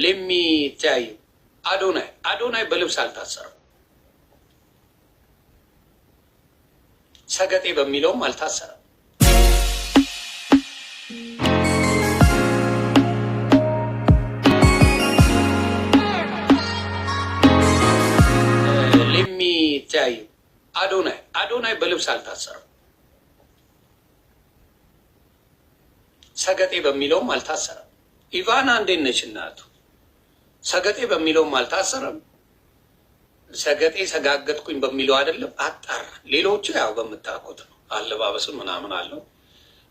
ሌሚ ታይ አዶናይ በልብስ አልታሰረም። ሰገጤ በሚለውም አልታሰረም። ሌሚ ታይ አዶናይ በልብስ አልታሰረም። ሰገጤ በሚለውም አልታሰረም። ኢቫና እንዴት ነች እናቱ? ሰገጤ በሚለውም አልታሰረም። ሰገጤ ሰጋገጥኩኝ በሚለው አይደለም አጣራ። ሌሎቹ ያው በምታውቁት ነው፣ አለባበሱ ምናምን አለው።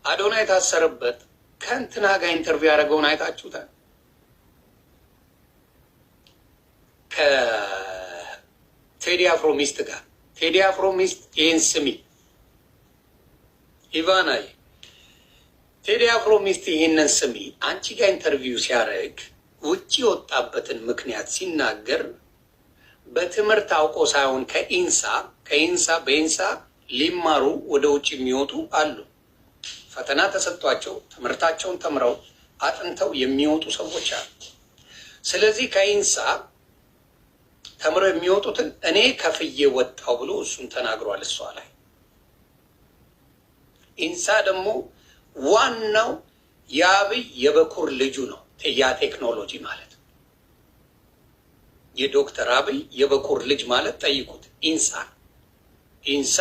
አዶናይ የታሰረበት ከእንትና ጋር ኢንተርቪው ያደረገውን አይታችሁታል? ከቴዲ አፍሮ ሚስት ጋር። ቴዲ አፍሮ ሚስት ይህን ስሚ ኢቫናይ፣ ቴዲ አፍሮ ሚስት ይህንን ስሚ። አንቺ ጋር ኢንተርቪው ሲያደርግ ውጭ የወጣበትን ምክንያት ሲናገር በትምህርት አውቆ ሳይሆን በኢንሳ ሊማሩ ወደ ውጭ የሚወጡ አሉ። ፈተና ተሰጥቷቸው ትምህርታቸውን ተምረው አጥንተው የሚወጡ ሰዎች አሉ። ስለዚህ ከኢንሳ ተምረው የሚወጡትን እኔ ከፍዬ ወጣው ብሎ እሱን ተናግሯል። እሷ ላይ ኢንሳ ደግሞ ዋናው የአብይ የበኩር ልጁ ነው። ያ ቴክኖሎጂ ማለት የዶክተር አብይ የበኩር ልጅ ማለት ጠይቁት። ኢንሳ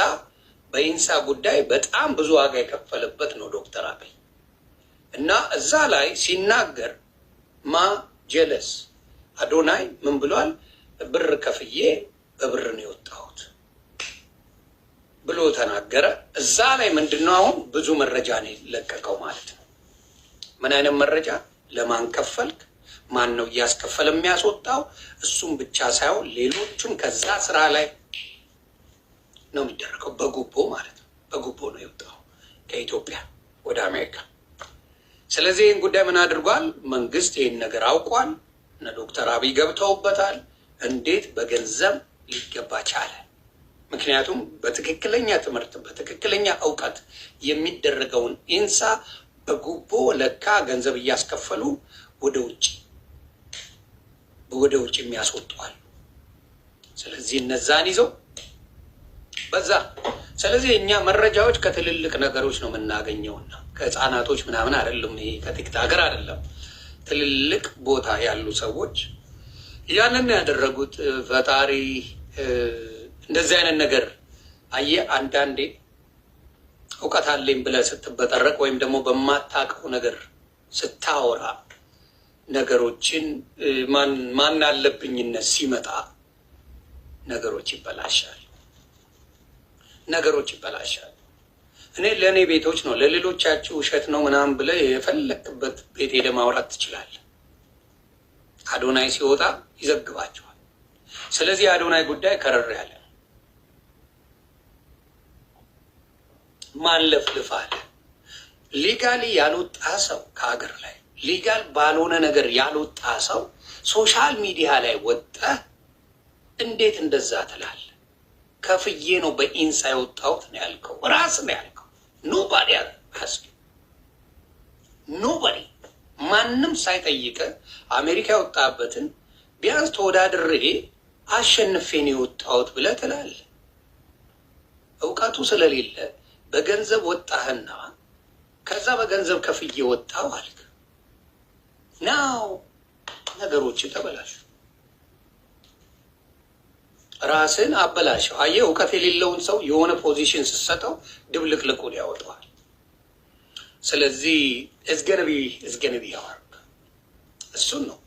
በኢንሳ ጉዳይ በጣም ብዙ ዋጋ የከፈለበት ነው ዶክተር አብይ እና እዛ ላይ ሲናገር ጀለስ አዶናይ ምን ብሏል? ብር ከፍዬ በብር ነው የወጣሁት ብሎ ተናገረ። እዛ ላይ ምንድነው አሁን ብዙ መረጃ ነው የለቀቀው ማለት ነው። ምን አይነት መረጃ? ለማን ከፈልክ? ማን ነው እያስከፈለ የሚያስወጣው? እሱም ብቻ ሳይሆን ሌሎቹም ከዛ ስራ ላይ ነው የሚደረገው። በጉቦ ማለት ነው። በጉቦ ነው የወጣው ከኢትዮጵያ ወደ አሜሪካ። ስለዚህ ይህን ጉዳይ ምን አድርጓል? መንግስት ይህን ነገር አውቋል። እነ ዶክተር አብይ ገብተውበታል። እንዴት በገንዘብ ሊገባ ቻለ? ምክንያቱም በትክክለኛ ትምህርት በትክክለኛ እውቀት የሚደረገውን ኢንሳ በጉቦ ለካ ገንዘብ እያስከፈሉ ወደ ውጭ የሚያስወጧል። ስለዚህ እነዛን ይዘው በዛ። ስለዚህ እኛ መረጃዎች ከትልልቅ ነገሮች ነው የምናገኘውና ከህፃናቶች ምናምን አይደለም። ይሄ ከቲክታከር አይደለም። ትልልቅ ቦታ ያሉ ሰዎች ያንን ያደረጉት። ፈጣሪ እንደዚህ አይነት ነገር አየህ። አንዳንዴ እውቀት አለኝ ብለህ ስትበጠረቅ ወይም ደግሞ በማታውቀው ነገር ስታወራ ነገሮችን ማን አለብኝነት ሲመጣ ነገሮች ይበላሻል። እኔ ለእኔ ቤቶች ነው፣ ለሌሎቻችሁ ውሸት ነው ምናምን ብለህ የፈለክበት ቤት ሄደህ ማውራት ትችላለህ። አዶናይ ሲወጣ ይዘግባቸዋል። ስለዚህ የአዶናይ ጉዳይ ከረር ያለ ነው። ማን ለፍልፍ አለ? ሊጋሊ ያልወጣ ሰው ከሀገር ላይ ሊጋል ባልሆነ ነገር ያልወጣ ሰው ሶሻል ሚዲያ ላይ ወጣህ እንዴት እንደዛ ትላለህ? ከፍዬ ነው በኢንሳ የወጣሁት ነው ያልከው፣ ራስ ነው ያልከው። ኖባዲ ማንም ሳይጠይቀ አሜሪካ የወጣበትን ቢያንስ ተወዳድሬ አሸንፌ ነው የወጣሁት ብለህ ትላለህ። እውቀቱ ስለሌለ በገንዘብ ወጣህና ከዛ በገንዘብ ከፍዬ ወጣሁ አልክ። ናው ነገሮች ተበላሹ። ራስን አበላሸው። አየህ፣ እውቀት የሌለውን ሰው የሆነ ፖዚሽን ስትሰጠው ድብልቅልቁን ያወጣዋል። ስለዚህ እዝገነቢ ያወርቅ እሱን ነው